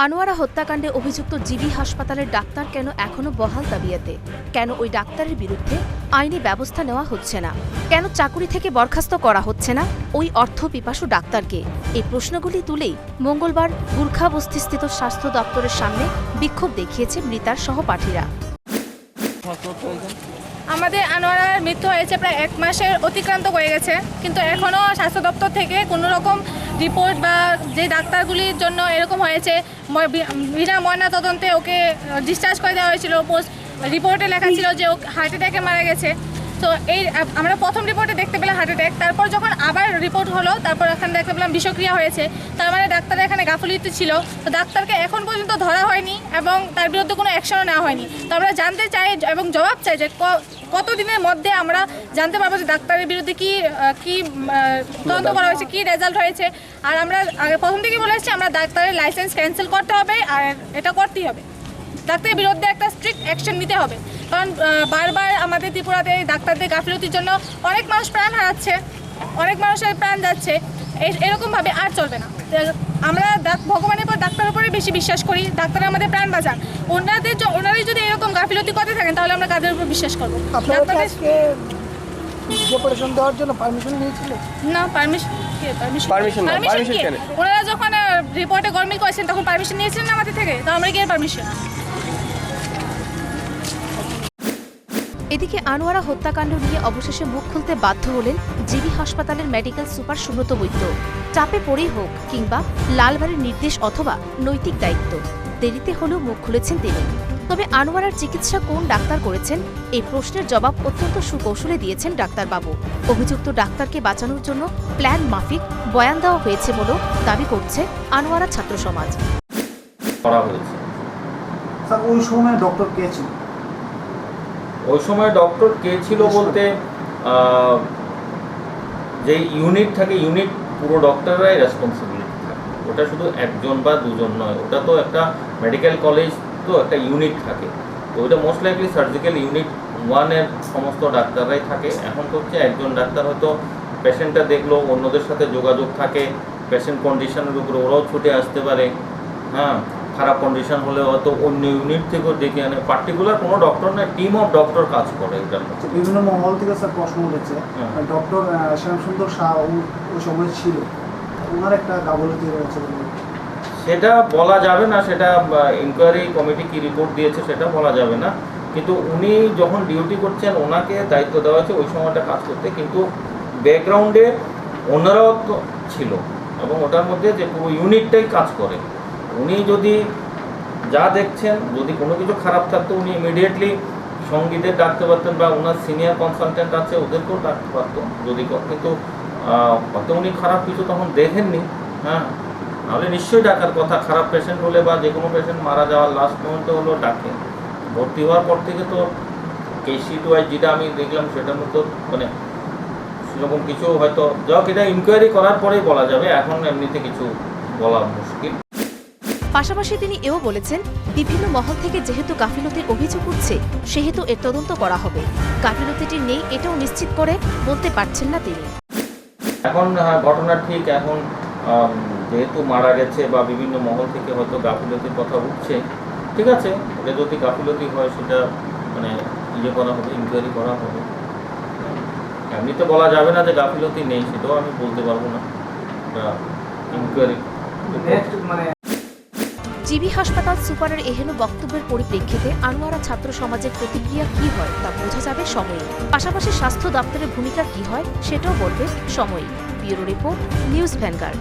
আনোয়ারা হত্যাকাণ্ডে অভিযুক্ত জিবি হাসপাতালের ডাক্তার কেন এখনো বহাল তাবিয়াতে? কেন ওই ডাক্তারের বিরুদ্ধে আইনি ব্যবস্থা নেওয়া হচ্ছে না? কেন চাকুরি থেকে বরখাস্ত করা হচ্ছে না ওই অর্থ পিপাসু ডাক্তারকে? এই প্রশ্নগুলি তুলেই মঙ্গলবার গুর্খা বস্তিস্থিত স্বাস্থ্য দপ্তরের সামনে বিক্ষোভ দেখিয়েছে মৃতার সহপাঠীরা। আমাদের আনোয়ারার মৃত্যু হয়েছে প্রায় 1 মাসের অতিক্রান্ত হয়ে গেছে, কিন্তু এখনও স্বাস্থ্য দপ্তর থেকে কোনো রকম রিপোর্ট বা যে ডাক্তারগুলির জন্য এরকম হয়েছে বিনা ময়না তদন্তে ওকে ডিসচার্জ করে দেওয়া হয়েছিল। রিপোর্টে লেখা ছিল যে ও হার্ট অ্যাটাকে মারা গেছে। তো এই আমরা প্রথম রিপোর্টে দেখতে পেলাম হার্ট অ্যাটাক, তারপর যখন আবার রিপোর্ট হলো তারপর এখানে দেখতে পেলাম বিষক্রিয়া হয়েছে। তার মানে ডাক্তারের এখানে গাফিলতি ছিল। তো ডাক্তারকে এখন পর্যন্ত ধরা হয়নি এবং তার বিরুদ্ধে কোনো অ্যাকশনও নেওয়া হয়নি। তো আমরা জানতে চাই এবং জবাব চাই যে কতদিনের মধ্যে আমরা জানতে পারবো যে ডাক্তারের বিরুদ্ধে কি তদন্ত করা হয়েছে, কি রেজাল্ট হয়েছে। আর আমরা প্রথম থেকেই বলে এসেছি আমরা ডাক্তারের লাইসেন্স ক্যান্সেল করতে হবে, আর এটা করতেই হবে। ডাক্তারের বিরুদ্ধে একটা স্ট্রিক্ট অ্যাকশন নিতে হবে, কারণ বারবার আমাদের ত্রিপুরাতে ডাক্তারদের গাফিলতির জন্য অনেক মানুষ প্রাণ হারাচ্ছে, অনেক মানুষের প্রাণ যাচ্ছে। এরকমভাবে আর চলবে না। আমরা ভগবানের পর ডাক্তারের উপরে বেশি বিশ্বাস করি, ডাক্তার আমাদের প্রাণ বাঁচান। ওনারাই যদি এরকম গাফিলতি করতে থাকেন তাহলে আমরা কাদের উপর বিশ্বাস করবো? অপারেশন দেওয়ার জন্য পারমিশন নিয়েছিল না, পারমিশন ওনারা যখন রিপোর্টে গরমিল করেছেন তখন পারমিশন নিয়েছিলেন না আমাদের থেকে, তো আমরা কি পারমিশন? এদিকে আনোয়ারা হত্যাকাণ্ড নিয়ে অবশেষে মুখ খুলতে বাধ্য হলেন জিবি হাসপাতালের মেডিকেল সুপার সুব্রত বৈদ্য। চাপে পড়েই হোক কিংবা লালবাড়ির নির্দেশ অথবা নৈতিক দায়িত্ব, দেরিতে হলেও মুখ খুলেছেন তিনি। তবে আনোয়ারার চিকিৎসা কোন ডাক্তার করেছেন এই প্রশ্নের জবাব অত্যন্ত সুকৌশলে দিয়েছেন ডাক্তারবাবু। অভিযুক্ত ডাক্তারকে বাঁচানোর জন্য প্ল্যান মাফিক বয়ান দেওয়া হয়েছে বলেও দাবি করছে আনোয়ারা ছাত্র সমাজ। ওই সময় ডক্টর কে ছিল? ওই সময় ডক্টর কে ছিল বলতে যে ইউনিট থাকে, ইউনিট পুরো ডক্টররাই রেসপন্সিবিলিটি থাকে। ওটা শুধু একজন বা দুজন নয়, ওটা তো একটা মেডিকেল কলেজ, তো একটা ইউনিট থাকে। তো ওটা মোস্ট লাইকলি সার্জিক্যাল ইউনিট 1-এর সমস্ত ডাক্তাররাই থাকে। এখন তো হচ্ছে একজন ডাক্তার হয়তো পেশেন্টটা দেখলো, অন্যদের সাথে যোগাযোগ থাকে, পেশেন্ট কন্ডিশনের উপরে ওরাও ছুটে আসতে পারে। হ্যাঁ, খারাপ কন্ডিশন হলে হয়তো অন্য ইউনিট থেকেও ডেকে আনে। পার্টিকুলার কোনো ডক্টর না, টিম অফ ডক্টর কাজ করে এটার মধ্যে। বিভিন্ন মহল থেকে স্যার প্রশ্ন উঠেছে, ডক্টর শ্যামসুন্দর শাহ ওই সময় ছিল, ওনার একটা গাফিলতি রয়েছে। সেটা বলা যাবে না, সেটা ইনকোয়ারি কমিটি কি রিপোর্ট দিয়েছে সেটা বলা যাবে না। কিন্তু উনি যখন ডিউটি করছেন ওনাকে দায়িত্ব দেওয়া হয়েছে ওই সময়টা কাজ করতে, কিন্তু ব্যাকগ্রাউন্ডে ওনারাও তো ছিল এবং ওটার মধ্যে যে পুরো ইউনিটটাই কাজ করে। উনি যদি যা দেখছেন, যদি কোনো কিছু খারাপ থাকতো উনি ইমিডিয়েটলি সঙ্গীদের ডাকতে পারতেন বা ওনার সিনিয়র কনসালটেন্ট আছে ওদেরকেও ডাকতে পারতো যদি, কিন্তু হয়তো উনি খারাপ কিছু তখন দেখেননি। হ্যাঁ, নাহলে নিশ্চয়ই ডাকার কথা। খারাপ পেশেন্ট হলে বা যে কোনো পেশেন্ট মারা যাওয়ার লাস্ট মোমেন্টে হলো ডাকে। ভর্তি হওয়ার পর থেকে তো কেসিট ওয়াইজ যেটা আমি দেখলাম সেটার মতো মানে সেরকম কিছু হয়তো যাক, এটা ইনকোয়ারি করার পরেই বলা যাবে, এখন এমনিতে কিছু বলা মুশকিল। পাশাপাশি তিনি এও বলেছেন, বিভিন্ন মহল থেকে যেহেতু গাফিলতির অভিযোগ উঠছে সেহেতু এর তদন্ত করা হবে। গাফিলতিটি নেই এটাও নিশ্চিত করে বলতে পারছেন না তিনি। এখন ঘটনা ঠিক, এখন যেহেতু মারা গেছে বা বিভিন্ন মহল থেকে হয়তো গাফিলতির কথা উঠছে, ঠিক আছে, এটা যদি গাফিলতি হয় সেটা মানে ইয়ে করা হবে, ইনকোয়ারি করা হবে। এমনিতে বলা যাবে না যে গাফিলতি নেই, সেটাও আমি বলতে পারবো না। ইনকোয়ারি জিবি হাসপাতাল সুপারের এহেন বক্তব্যের পরিপ্রেক্ষিতে আনোয়ারা ছাত্র সমাজের প্রতিক্রিয়া কি হয় তা বোঝা যাবে সময়ে। পাশাপাশি স্বাস্থ্য দপ্তরের ভূমিকা কি হয় সেটাও বলবে সময়ে। Bureau report, news vanguard.